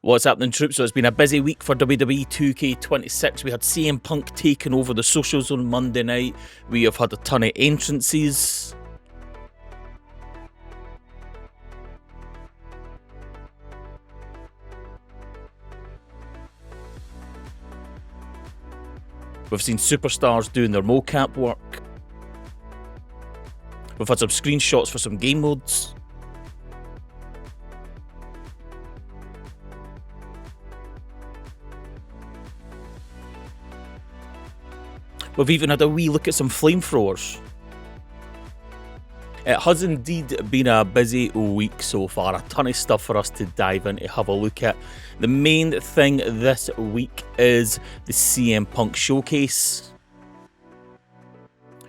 What's happening, troops? So it's been a busy week for WWE 2K26. We had CM Punk taking over the socials on Monday night. We have had a ton of entrances. We've seen superstars doing their mocap work. We've had some screenshots for some game modes. We've even had a wee look at some flamethrowers. It has indeed been a busy week so far, a ton of stuff for us to dive in to have a look at. The main thing this week is the CM Punk showcase.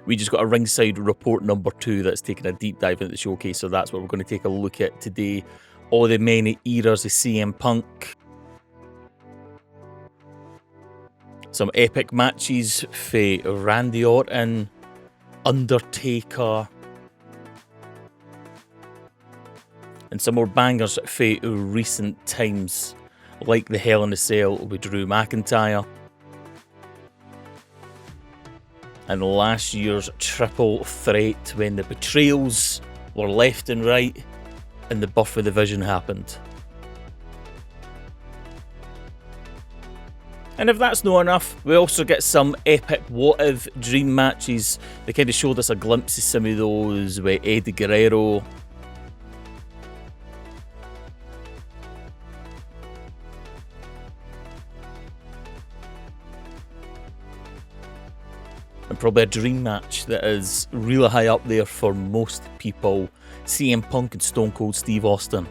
We just got a ringside report number 2 that's taking a deep dive into the showcase, so that's what we're going to take a look at today. All the many eras of CM Punk. Some epic matches for Randy Orton, Undertaker, and some more bangers for recent times, like the Hell in a Cell with Drew McIntyre, and last year's triple threat when the betrayals were left and right and the birth of the Vision happened. And if that's not enough, we also get some epic what-if dream matches. They kind of showed us a glimpse of some of those with Eddie Guerrero. And probably a dream match that is really high up there for most people. CM Punk and Stone Cold Steve Austin.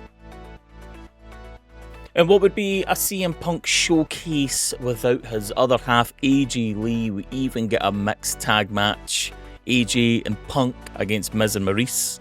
And what would be a CM Punk showcase without his other half, AJ Lee? We even get a mixed tag match, AJ and Punk against Miz and Maurice.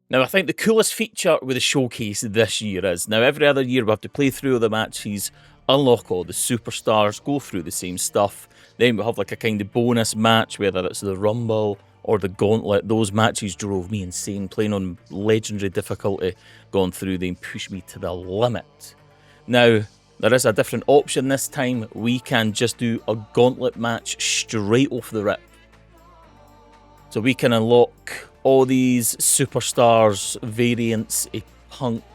Now, I think the coolest feature with the showcase this year is, now every other year we have to play through the matches, unlock all the superstars, go through the same stuff. Then we have like a kind of bonus match, whether it's the Rumble or the Gauntlet. Those matches drove me insane, playing on legendary difficulty, going through them pushed me to the limit. Now, there is a different option this time. We can just do a Gauntlet match straight off the rip. So we can unlock all these superstars variants of Punk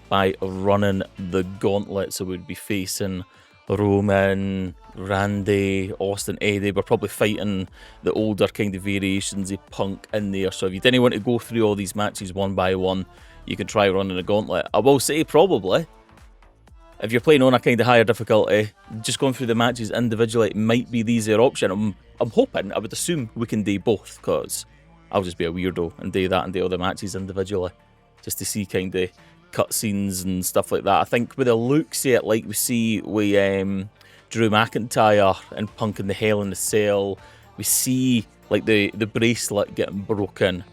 by running the Gauntlet. So we'd be facing Roman, Randy, Austin, Eddie. We're probably fighting the older kind of variations of Punk in there. So if you didn't want to go through all these matches one by one, you can try running a Gauntlet. I will say probably, if you're playing on a kind of higher difficulty, just going through the matches individually might be the easier option. I'm hoping, I would assume we can do both, because I'll just be a weirdo and do that and do all the matches individually, just to see kind of cutscenes and stuff like that. I think with the looks of it, like we see with Drew McIntyre and Punk in the Hell in the Cell, we see like the bracelet getting broken,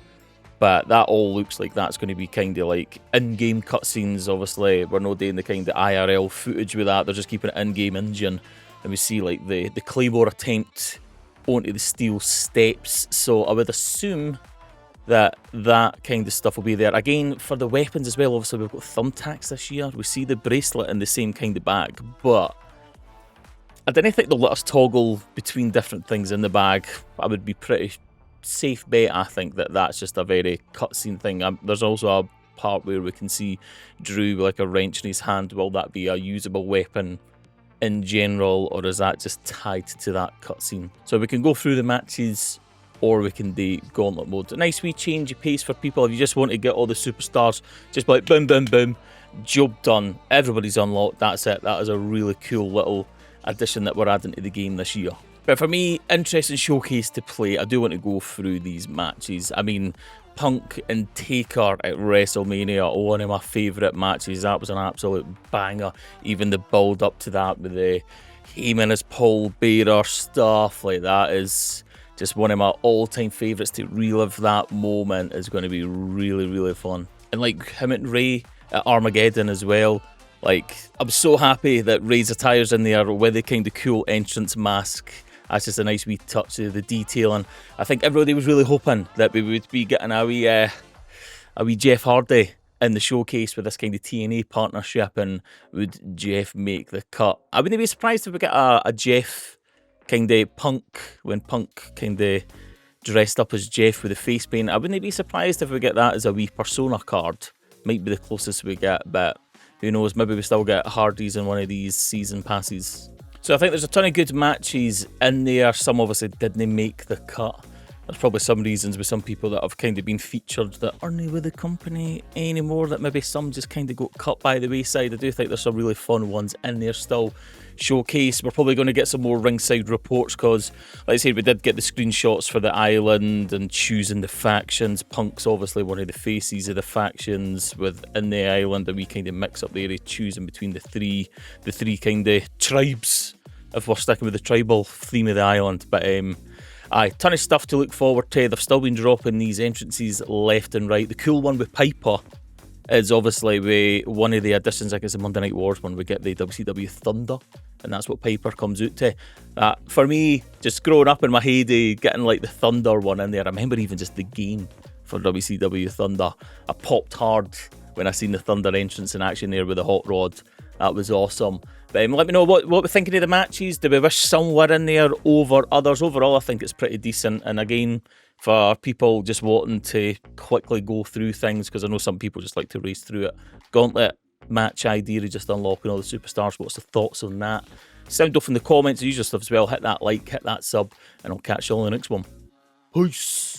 but that all looks like that's going to be kind of like in-game cutscenes. Obviously, we're not doing the kind of IRL footage with that, they're just keeping it in-game engine, and we see like the Claymore attempt onto the steel steps, so I would assume that kind of stuff will be there. Again, for the weapons as well, obviously we've got thumbtacks this year. We see the bracelet in the same kind of bag, but I don't think they'll let us toggle between different things in the bag. I would be pretty safe bet, I think, that that's just a very cutscene thing. There's also a part where we can see Drew with like a wrench in his hand. Will that be a usable weapon in general, or is that just tied to that cutscene? So we can go through the matches, or we can do Gauntlet mode. A nice wee change of pace for people. If you just want to get all the superstars, just like boom, boom, boom, job done. Everybody's unlocked, that's it. That is a really cool little addition that we're adding to the game this year. But for me, interesting showcase to play. I do want to go through these matches. I mean, Punk and Taker at WrestleMania, one of my favourite matches. That was an absolute banger. Even the build up to that with the Heyman as Paul Bearer, stuff like that is just one of my all-time favourites. To relive that moment is going to be really, really fun. And like him and Ray at Armageddon as well. Like, I'm so happy that Ray's attires in there with the kind of cool entrance mask. That's just a nice wee touch of the detail, and I think everybody was really hoping that we would be getting a wee a wee Jeff Hardy in the showcase with this kind of TNA partnership, and would Jeff make the cut? I wouldn't be surprised if we get a Jeff kind of Punk, when Punk kind of dressed up as Jeff with the face paint. I wouldn't be surprised if we get that as a wee Persona card. Might be the closest we get, but who knows, maybe we still get Hardys in one of these season passes. So I think there's a ton of good matches in there. Some obviously didn't make the cut. There's probably some reasons with some people that have kind of been featured that aren't with the company anymore, that maybe some just kind of got cut by the wayside. I do think there's some really fun ones in there still showcase. We're probably going to get some more ringside reports because, like I said, we did get the screenshots for the island and choosing the factions. Punk's obviously one of the faces of the factions within the island, and we kind of mix up the area choosing between the three kind of tribes, if we're sticking with the tribal theme of the island. But aye, ton of stuff to look forward to. They've still been dropping these entrances left and right. The cool one with Piper is obviously one of the additions, I guess the Monday Night Wars one, we get the WCW Thunder, and that's what Piper comes out to. For me, just growing up in my heyday, getting like the Thunder one in there, I remember even just the game for WCW Thunder. I popped hard when I seen the Thunder entrance in action there with the hot rod. That was awesome. But let me know what we're thinking of the matches. Do we wish some were in there over others? Overall, I think it's pretty decent. And again, for people just wanting to quickly go through things, because I know some people just like to race through it. Gauntlet Match idea of just unlocking all the superstars. What's the thoughts on that? Sound off in the comments, usual stuff as well. Hit that like, hit that sub, and I'll catch you all in the next one. Peace.